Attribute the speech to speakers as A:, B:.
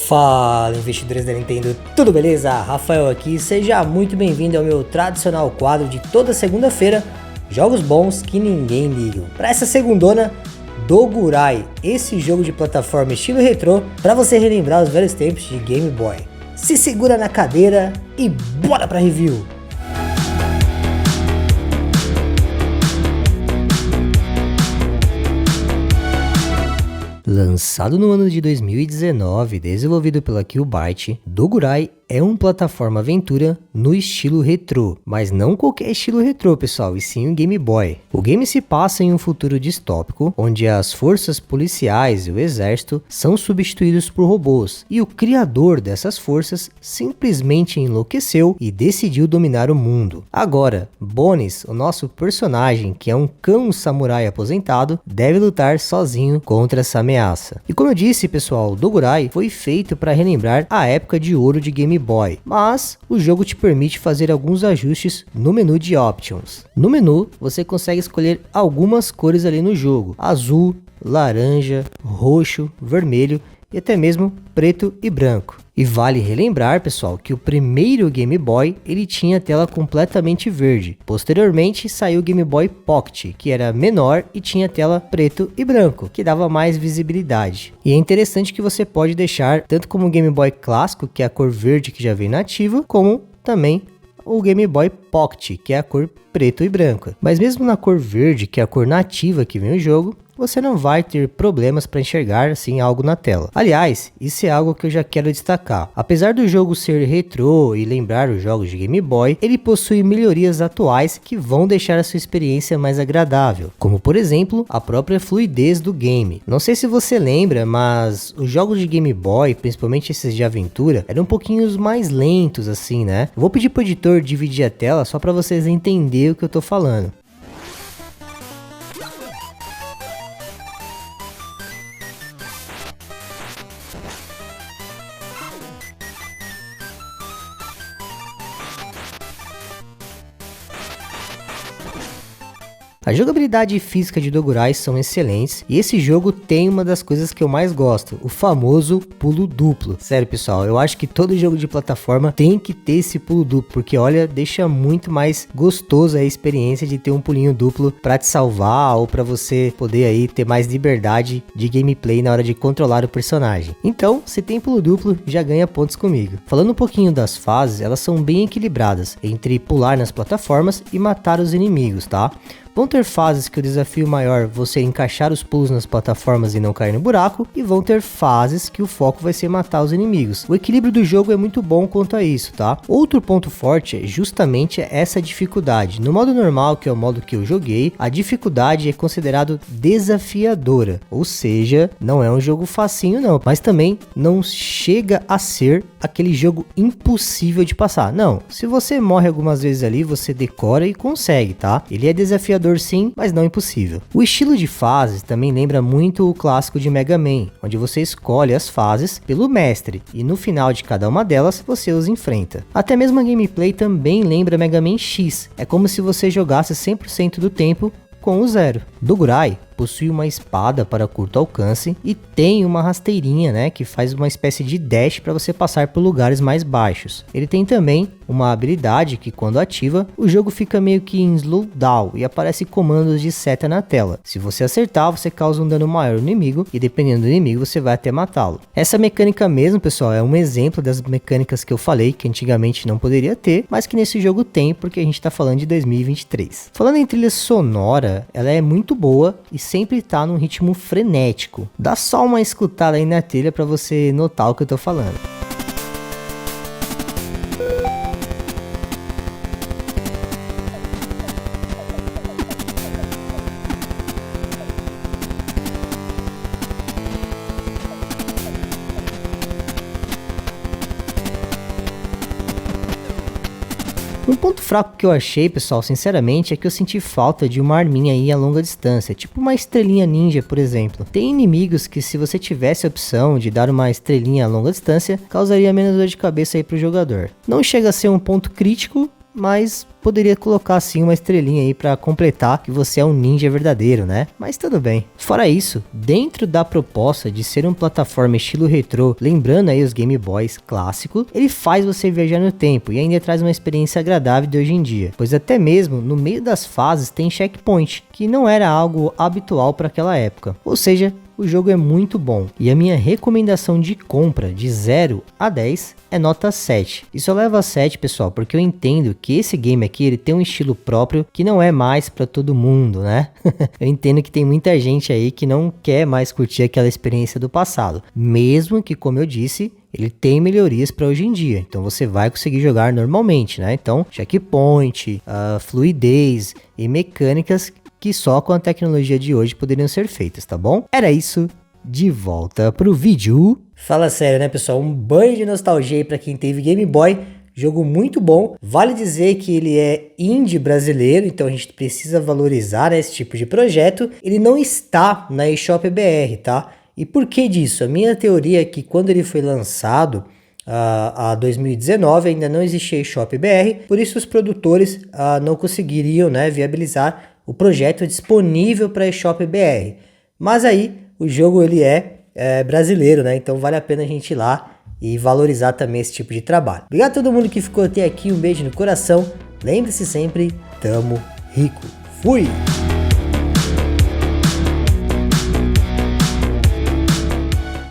A: Fala, investidores da Nintendo, tudo beleza? Rafael aqui, seja muito bem-vindo ao meu tradicional quadro de toda segunda-feira, jogos bons que ninguém liga. Para essa segundona, Dogurai, esse jogo de plataforma estilo retrô, para você relembrar os velhos tempos de Game Boy. Se segura na cadeira e bora pra review! Lançado no ano de 2019, desenvolvido pela Killbyte, Dogurai é uma plataforma aventura no estilo retrô, mas não qualquer estilo retrô, pessoal, e sim o Game Boy. O game se passa em um futuro distópico, onde as forças policiais e o exército são substituídos por robôs, e o criador dessas forças simplesmente enlouqueceu e decidiu dominar o mundo. Agora, Bones, o nosso personagem, que é um cão samurai aposentado, deve lutar sozinho contra essa ameaça. E como eu disse, pessoal, Dogurai foi feito para relembrar a época de ouro de Game Boy, mas o jogo te permite fazer alguns ajustes no menu de Options. No menu, você consegue escolher algumas cores ali no jogo: azul, laranja, roxo, vermelho e até mesmo preto e branco. E vale relembrar, pessoal, que o primeiro Game Boy ele tinha tela completamente verde. Posteriormente saiu o Game Boy Pocket, que era menor e tinha tela preto e branco, que dava mais visibilidade. E é interessante que você pode deixar tanto como o Game Boy clássico, que é a cor verde que já vem nativa, como também o Game Boy Pocket, que é a cor preto e branca. Mas mesmo na cor verde, que é a cor nativa que vem o jogo, você não vai ter problemas para enxergar assim algo na tela. Aliás, isso é algo que eu já quero destacar. Apesar do jogo ser retrô e lembrar os jogos de Game Boy, ele possui melhorias atuais que vão deixar a sua experiência mais agradável, como por exemplo, a própria fluidez do game. Não sei se você lembra, mas os jogos de Game Boy, principalmente esses de aventura, eram um pouquinho mais lentos assim, né? Eu vou pedir pro editor dividir a tela só para vocês entenderem o que eu tô falando. A jogabilidade e física de Dogurai são excelentes e esse jogo tem uma das coisas que eu mais gosto, o famoso pulo duplo. Sério, pessoal, eu acho que todo jogo de plataforma tem que ter esse pulo duplo, porque olha, deixa muito mais gostoso a experiência de ter um pulinho duplo para te salvar ou para você poder aí ter mais liberdade de gameplay na hora de controlar o personagem. Então, se tem pulo duplo, já ganha pontos comigo. Falando um pouquinho das fases, elas são bem equilibradas entre pular nas plataformas e matar os inimigos, tá? Vão ter fases que o desafio maior você encaixar os pulos nas plataformas e não cair no buraco, e vão ter fases que o foco vai ser matar os inimigos. O equilíbrio do jogo é muito bom quanto a isso, tá? Outro ponto forte é justamente essa dificuldade. No modo normal, que é o modo que eu joguei, a dificuldade é considerado desafiadora, ou seja, não é um jogo facinho não, mas também não chega a ser aquele jogo impossível de passar. Não, se você morre algumas vezes ali, você decora e consegue, tá? Ele é desafiador sim, mas não impossível. O estilo de fases também lembra muito o clássico de Mega Man, onde você escolhe as fases pelo mestre e no final de cada uma delas você os enfrenta. Até mesmo a gameplay também lembra Mega Man X, é como se você jogasse 100% do tempo com o zero. Dogurai possui uma espada para curto alcance e tem uma rasteirinha, né, que faz uma espécie de dash para você passar por lugares mais baixos. Ele tem também uma habilidade que, quando ativa, o jogo fica meio que em slowdown e aparece comandos de seta na tela. Se você acertar, você causa um dano maior ao inimigo e, dependendo do inimigo, você vai até matá-lo. Essa mecânica mesmo, pessoal, é um exemplo das mecânicas que eu falei que antigamente não poderia ter, mas que nesse jogo tem, porque a gente está falando de 2023. Falando em trilha sonora, ela é muito boa e sempre tá num ritmo frenético. Dá só uma escutada aí na trilha para você notar o que eu tô falando. Um ponto fraco que eu achei, pessoal, sinceramente, é que eu senti falta de uma arminha aí a longa distância, tipo uma estrelinha ninja, por exemplo. Tem inimigos que, se você tivesse a opção de dar uma estrelinha a longa distância, causaria menos dor de cabeça aí pro jogador. Não chega a ser um ponto crítico, mas poderia colocar assim uma estrelinha aí para completar que você é um ninja verdadeiro, né? Mas tudo bem. Fora isso, dentro da proposta de ser um plataforma estilo retrô, lembrando aí os Game Boys clássicos, ele faz você viajar no tempo e ainda traz uma experiência agradável de hoje em dia, pois até mesmo no meio das fases tem checkpoint, que não era algo habitual para aquela época. Ou seja, o jogo é muito bom e a minha recomendação de compra de 0 a 10 é nota 7. E só leva a 7, pessoal, porque eu entendo que esse game aqui ele tem um estilo próprio que não é mais para todo mundo, né? Eu entendo que tem muita gente aí que não quer mais curtir aquela experiência do passado, mesmo que, como eu disse, ele tem melhorias para hoje em dia, então você vai conseguir jogar normalmente, né? Então, checkpoint, fluidez e mecânicas que só com a tecnologia de hoje poderiam ser feitas, tá bom? Era isso, de volta pro vídeo. Fala sério, né, pessoal? Um banho de nostalgia aí pra quem teve Game Boy. Jogo muito bom. Vale dizer que ele é indie brasileiro, então a gente precisa valorizar, né, esse tipo de projeto. Ele não está na eShop BR, tá? E por que disso? A minha teoria é que quando ele foi lançado, a 2019, ainda não existia eShop BR, por isso os produtores não conseguiriam, né, viabilizar o projeto disponível para eShop BR. Mas aí o jogo ele é brasileiro, né? Então vale a pena a gente ir lá e valorizar também esse tipo de trabalho. Obrigado a todo mundo que ficou até aqui, um beijo no coração. Lembre-se sempre, tamo rico. Fui!